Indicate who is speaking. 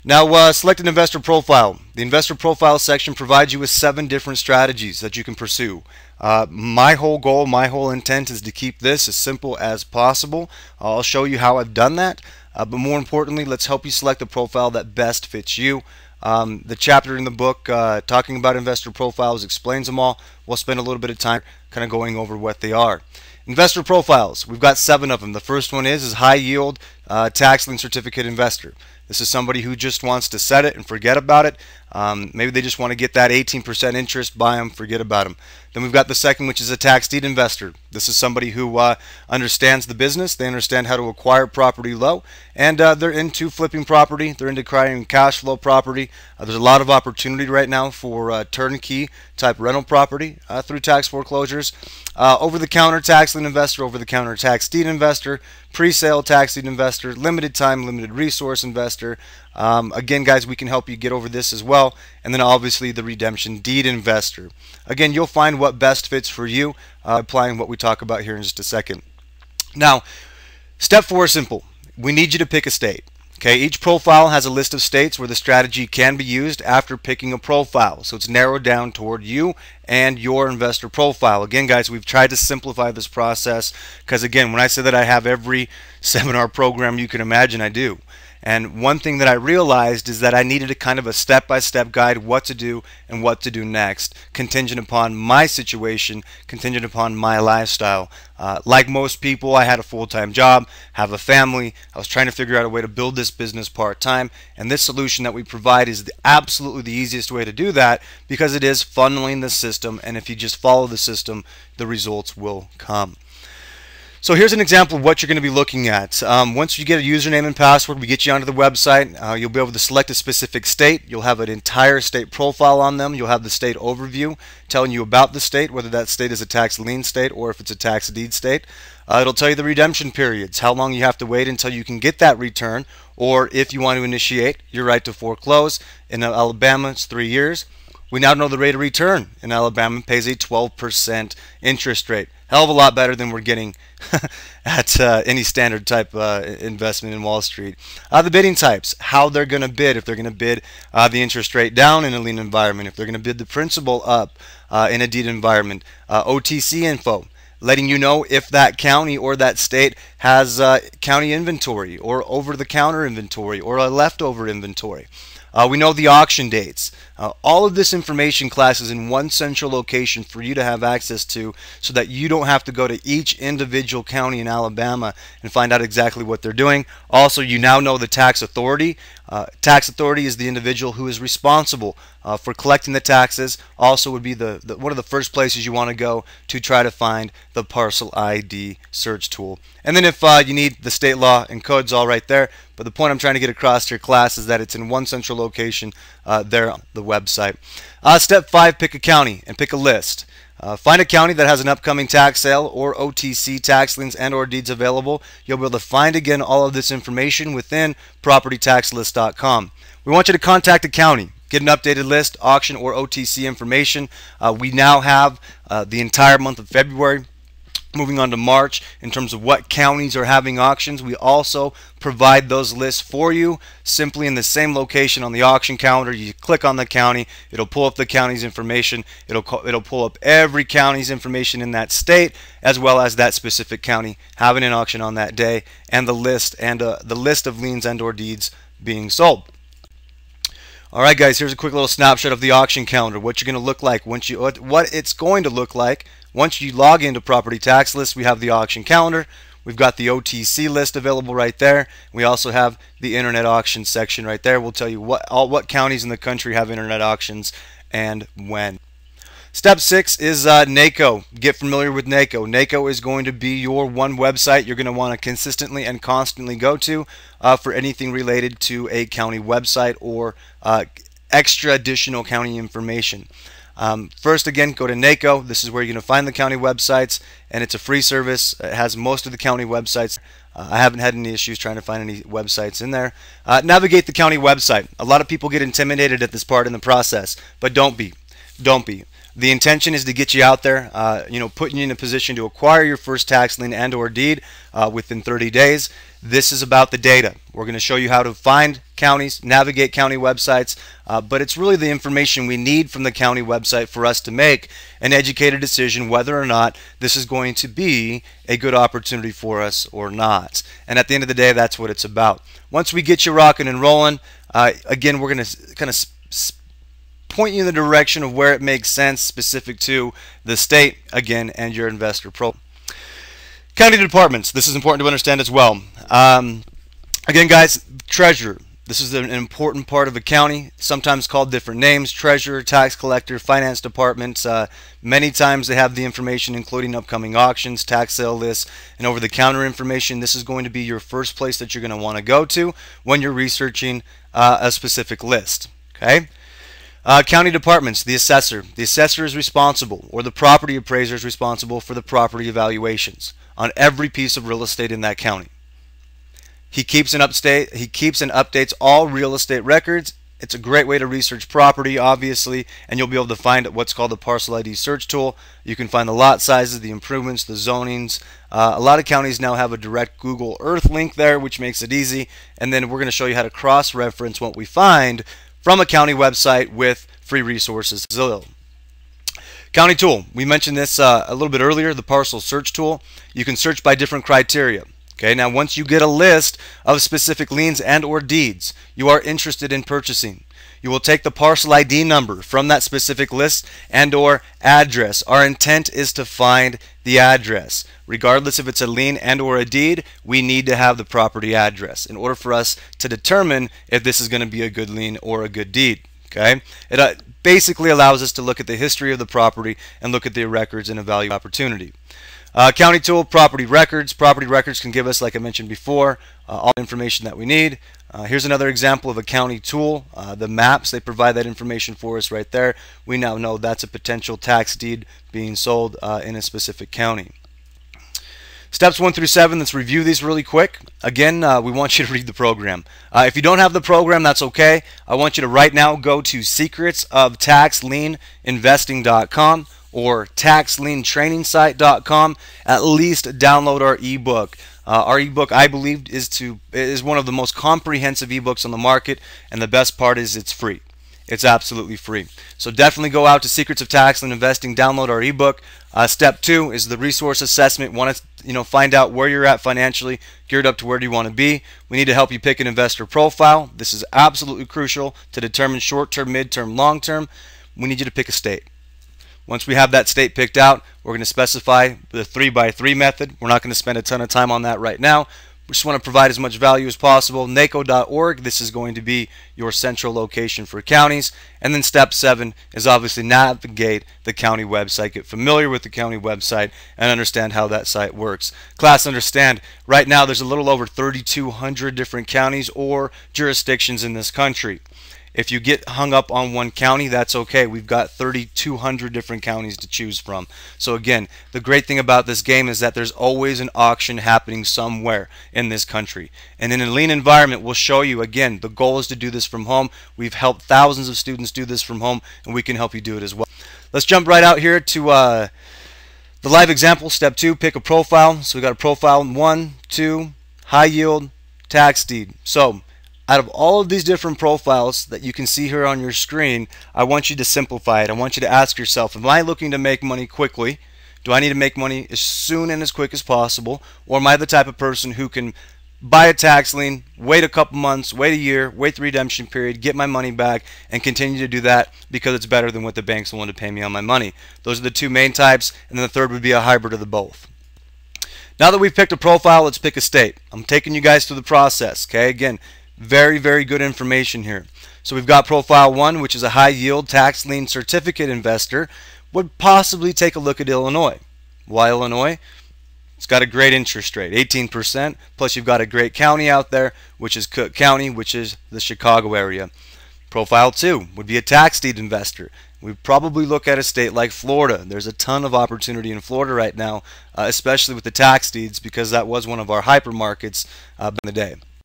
Speaker 1: Now, select an investor profile. The investor profile section provides you with 7 different strategies that you can pursue. My whole goal, my whole intent is to keep this as simple as possible. I'll show you how I've done that, but more importantly, let's help you select a profile that best fits you. The chapter in the book talking about investor profiles explains them all. We'll spend a little bit of time kind of going over what they are. Investor profiles, we've got 7 of them. The first one is high yield tax lien certificate investor. This is somebody who just wants to set it and forget about it. Maybe they just want to get that 18% interest, buy them, forget about them. Then we've got the second, which is a tax deed investor. This is somebody who understands the business. They understand how to acquire property low, and they're into flipping property. They're into creating cash flow property. There's a lot of opportunity right now for turnkey type rental property through tax foreclosures. Over-the-counter tax lien investor, over-the-counter tax deed investor, pre-sale tax deed investor, limited time, limited resource investor. Again, guys, we can help you get over this as well. And then obviously the redemption deed investor. Again, you'll find what best fits for you, applying what we talk about here in just a second. Now, step 4 is simple. We need you to pick a state. Okay, each profile has a list of states where the strategy can be used after picking a profile. So it's narrowed down toward you and your investor profile. Again, guys, we've tried to simplify this process because, again, when I say that I have every seminar program you can imagine, I do. And one thing that I realized is that I needed a kind of a step-by-step guide what to do and what to do next, contingent upon my situation, contingent upon my lifestyle. Like most people, I had a full-time job, have a family. I was trying to figure out a way to build this business part-time, and this solution that we provide is absolutely the easiest way to do that because it is funneling the system, and if you just follow the system, the results will come. So here's an example of what you're going to be looking at. Once you get a username and password, we get you onto the website. You'll be able to select a specific state. You'll have an entire state profile on them. You'll have the state overview telling you about the state, whether that state is a tax lien state or if it's a tax deed state. It'll tell you the redemption periods, how long you have to wait until you can get that return, or if you want to initiate your right to foreclose. In Alabama, it's 3 years. We now know the rate of return in Alabama pays a 12% interest rate. Hell of a lot better than we're getting at any standard type investment in Wall Street. The bidding types, how they're going to bid, if they're going to bid the interest rate down in a lien environment, if they're going to bid the principal up in a deed environment. OTC info, letting you know if that county or that state has county inventory or over-the-counter inventory or a leftover inventory. We know the auction dates. All of this information, class, is in one central location for you to have access to so that you don't have to go to each individual county in Alabama and find out exactly what they're doing. Also, you now know the tax authority. Tax authority is the individual who is responsible for collecting the taxes. Also would be one of the first places you want to go to try to find the parcel ID search tool. And then if you need the state law and codes, all right there. But the point I'm trying to get across to your class is that it's in one central location there on the website. Step 5, pick a county and pick a list. Find a county that has an upcoming tax sale or OTC tax liens and or deeds available. You'll be able to find again all of this information within propertytaxlist.com. We want you to contact a county. Get an updated list, auction or OTC information. We now have the entire month of February. Moving on to March, in terms of what counties are having auctions, we also provide those lists for you simply in the same location on the auction calendar. You click on the county, it'll pull up the county's information, it'll pull up every county's information in that state, as well as that specific county having an auction on that day, and the list of liens and or deeds being sold. Alright guys, here's a quick little snapshot of the auction calendar, what you're going to look like what it's going to look like once you log into Property Tax List. We have the auction calendar, we've got the OTC list available right there, we also have the internet auction section right there. We'll tell you what counties in the country have internet auctions and when. Step 6 is NACO. Get familiar with NACO. NACO is going to be your one website you're going to want to consistently and constantly go to for anything related to a county website or extra additional county information. First, again, go to NACO. This is where you're going to find the county websites, and it's a free service. It has most of the county websites. I haven't had any issues trying to find any websites in there. Navigate the county website. A lot of people get intimidated at this part in the process, but don't be. Don't be. The intention is to get you out there, putting you in a position to acquire your first tax lien and or deed within 30 days. This is about the data. We're going to show you how to find counties, navigate county websites, but it's really the information we need from the county website for us to make an educated decision whether or not this is going to be a good opportunity for us or not. And at the end of the day, that's what it's about. Once we get you rocking and rolling, again, we're going to kind of point you in the direction of where it makes sense specific to the state, again, and your investor profile. County departments, this is important to understand as well. Again, guys, treasurer. This is an important part of a county, sometimes called different names: treasurer, tax collector, finance department. Many times they have the information including upcoming auctions, tax sale lists, and over-the-counter information. This is going to be your first place that you're going to want to go to when you're researching a specific list. Okay. County departments, the assessor. The assessor is responsible, or the property appraiser is responsible for the property evaluations on every piece of real estate in that county. He keeps and updates all real estate records. It's a great way to research property, obviously, and you'll be able to find what's called the Parcel ID search tool. You can find the lot sizes, the improvements, the zonings. A lot of counties now have a direct Google Earth link there, which makes it easy. And then we're going to show you how to cross-reference what we find from a county website with free resources. County tool. We mentioned this a little bit earlier, the parcel search tool. You can search by different criteria. Okay, now once you get a list of specific liens and or deeds you are interested in purchasing, you will take the parcel ID number from that specific list and or address. Our intent is to find the address. Regardless if it's a lien and or a deed, we need to have the property address in order for us to determine if this is going to be a good lien or a good deed. Okay, it basically allows us to look at the history of the property and look at the records and evaluate opportunity. County tool, property records. Property records can give us, like I mentioned before, all the information that we need. Here's another example of a county tool. The maps, they provide that information for us right there. We now know that's a potential tax deed being sold in a specific county. Steps 1 through 7, let's review these really quick. Again, we want you to read the program. If you don't have the program, that's okay. I want you to right now go to secretsoftaxlieninvesting.com or taxlientrainingsite.com. At least download our ebook. Our ebook, I believe, is one of the most comprehensive ebooks on the market, and the best part is it's free. It's absolutely free. So definitely go out to Secrets of Tax Lien Investing, download our ebook. Step 2 is the resource assessment. Want to find out where you're at financially, geared up to where do you want to be. We need to help you pick an investor profile. This is absolutely crucial to determine short-term, mid-term, long-term. We need you to pick a state. Once we have that state picked out, we're going to specify the 3x3 method. We're not going to spend a ton of time on that right now. We just want to provide as much value as possible. NACO.org, this is going to be your central location for counties. And then step 7 is obviously navigate the county website. Get familiar with the county website and understand how that site works. Class, understand, right now there's a little over 3,200 different counties or jurisdictions in this country. If you get hung up on one county, that's okay. We've got 3,200 different counties to choose from. So again, the great thing about this game is that there's always an auction happening somewhere in this country. And in a Lien environment, we'll show you, again, the goal is to do this from home. We've helped thousands of students do this from home, and we can help you do it as well. Let's jump right out here to the live example. Step 2, pick a profile. So we got a profile 1, 2, high yield, tax deed. So out of all of these different profiles that you can see here on your screen, I want you to simplify it. I want you to ask yourself, am I looking to make money quickly? Do I need to make money as soon and as quick as possible? Or am I the type of person who can buy a tax lien, wait a couple months, wait a year, wait the redemption period, get my money back, and continue to do that because it's better than what the bank's willing to pay me on my money? Those are the two main types, and then the third would be a hybrid of the both. Now that we've picked a profile, let's pick a state. I'm taking you guys through the process, okay? Again, very, very good information here. So we've got profile 1, which is a high yield tax lien certificate investor. Would possibly take a look at Illinois. Why Illinois? It's got a great interest rate, 18%, plus you've got a great county out there, which is Cook County, which is the Chicago area. Profile 2 would be a tax deed investor. We'd probably look at a state like Florida. There's a ton of opportunity in Florida right now, especially with the tax deeds, because that was one of our hyper markets back in the day.